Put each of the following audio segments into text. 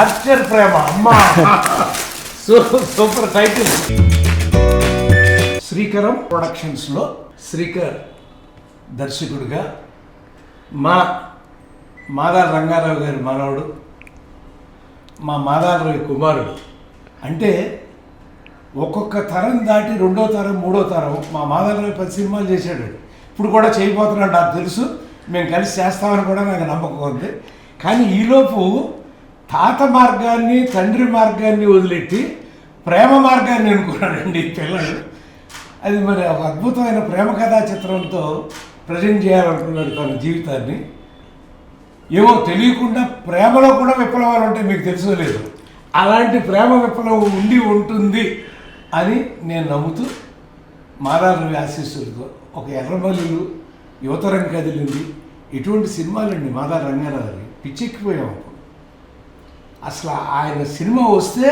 Torture ప్రేమ అమ్మా super title. Srikaram ప్రొడక్షన్స్లో Srikar దర్శకుడిగా మాదాల రంగారావు గారి మనవడు, మా మాదాల కుమారుడు. అంటే ఒక్కొక్క తరం దాటి రెండో తరం మూడో తరం మా మాదాల 10 సినిమాలు చేశాడు. ఇప్పుడు కూడా చేయబోతున్నాడు, నాకు తెలుసు. మేము కలిసి చేస్తామని కూడా నాకు నమ్మకం ఉంది. కానీ ఈలోపు తాత మార్గాన్ని తండ్రి మార్గాన్ని వదిలెట్టి ప్రేమ మార్గాన్ని ఎన్నుకున్నాడండి పిల్లలు. అది మరి ఒక అద్భుతమైన ప్రేమ కథా చిత్రంతో ప్రజెంట్ చేయాలనుకున్నాడు తన జీవితాన్ని. ఏమో తెలియకుండా ప్రేమలో కూడా విప్లవాలు ఉంటాయి, మీకు తెలుసో లేదు. అలాంటి ప్రేమ విప్లవం ఉంటుంది అని నేను నమ్ముతూ మాదాల ఆశీస్సులతో ఒక ఎర్రమల్లులు, యువతరం కదిలింది, ఇటువంటి సినిమాలండి మాదాల రంగారావు పిచ్చెక్కిపోయాం. అసలు ఆయన సినిమా వస్తే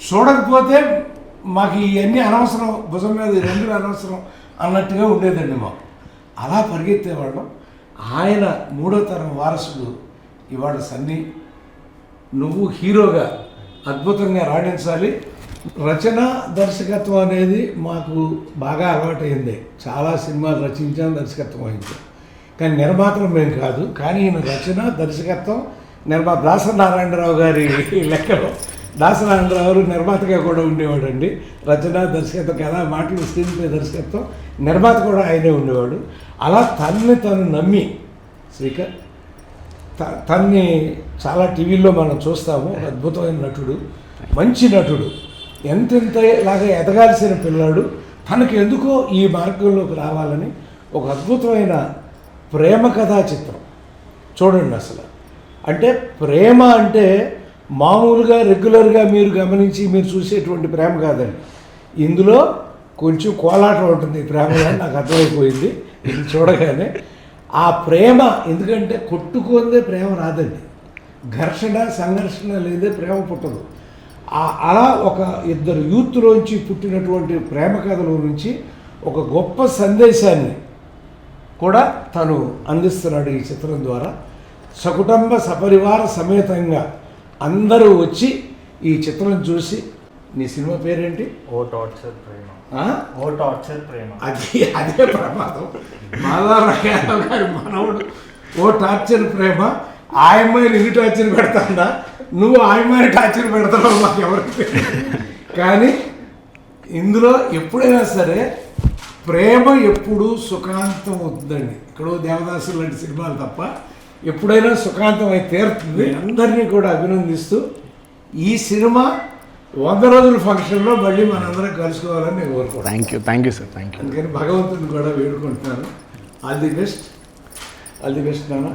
చూడకపోతే మాకు ఇవన్నీ అనవసరం, భుజం మీద 2 అనవసరం అన్నట్టుగా ఉండేదండి మాకు. అలా పరిగెత్తేవాళ్ళం. ఆయన 3వ తరం వారసుడు ఇవాళ సన్నీ. నువ్వు హీరోగా అద్భుతంగా రాణించాలి. రచన దర్శకత్వం అనేది మాకు బాగా అలవాటైంది. చాలా సినిమాలు రచించాం, దర్శకత్వం వహించాం. కానీ నిర్మాతలు మేము కాదు. కానీ ఈయన రచన దర్శకత్వం నిర్మాత దాసనారాయణరావు గారి లెక్కలో దాసనారాయణరావు గారు నిర్మాతగా కూడా ఉండేవాడండి. రచన దర్శకత్వం కదా, మాటలు స్క్రీన్ ప్లే దర్శకత్వం నిర్మాత కూడా ఆయనే ఉండేవాడు. అలా తను నమ్మి శ్రీకర్ తన్ని చాలా టీవీల్లో మనం చూస్తాము. అద్భుతమైన నటుడు, మంచి నటుడు, ఎంతెంతలాగా ఎదగాల్సిన పిల్లాడు. తనకు ఎందుకో ఈ మార్గంలోకి రావాలని ఒక అద్భుతమైన ప్రేమ కథా చిత్రం చూడండి. అసలు అంటే ప్రేమ అంటే మామూలుగా రెగ్యులర్గా మీరు గమనించి మీరు చూసేటువంటి ప్రేమ కాదండి. ఇందులో కొంచెం కోలాటం ఉంటుంది ప్రేమలో, నాకు అర్థమైపోయింది ఇది చూడగానే. ఆ ప్రేమ ఎందుకంటే కొట్టుకుందే ప్రేమ రాదండి, ఘర్షణ సంఘర్షణ లేదే ప్రేమ పుట్టదు. అలా ఒక ఇద్దరు యూత్లోంచి పుట్టినటువంటి ప్రేమ కథల నుంచి ఒక గొప్ప సందేశాన్ని కూడా తను అందిస్తున్నాడు ఈ చిత్రం ద్వారా. సకుటుంబ సపరివార సమేతంగా అందరూ వచ్చి ఈ చిత్రం చూసి, నీ సినిమా పేరేంటి? ఓ టార్చర్ ప్రేమ. అదే ప్రమాదం. మాదాల రంగారావు గారి మనవడు ఓ టార్చర్ ప్రేమ. ఆ అమ్మాయిని ఇన్ని టార్చర్ పెడతాడా, నువ్వు ఆ అమ్మాయిని టార్చర్ పెడతావు మాకు ఎవరికి. కానీ ఇందులో ఎప్పుడైనా సరే ప్రేమ ఎప్పుడు సుఖాంతం అవుతుందండి. ఇక్కడో దేవదాసు లాంటి సినిమాలు తప్ప ఎప్పుడైనా సుఖాంతం అయి తీరుతుంది. అందరినీ కూడా అభినందిస్తూ ఈ సినిమా 100 రోజుల ఫంక్షన్లో మళ్ళీ మనందరం కలుసుకోవాలని నేను కోరుకుంటాను. Thank you sir. అందుకని భగవంతుని కూడా వేడుకుంటున్నాను. ఆల్ ది బెస్ట్ నాన్న.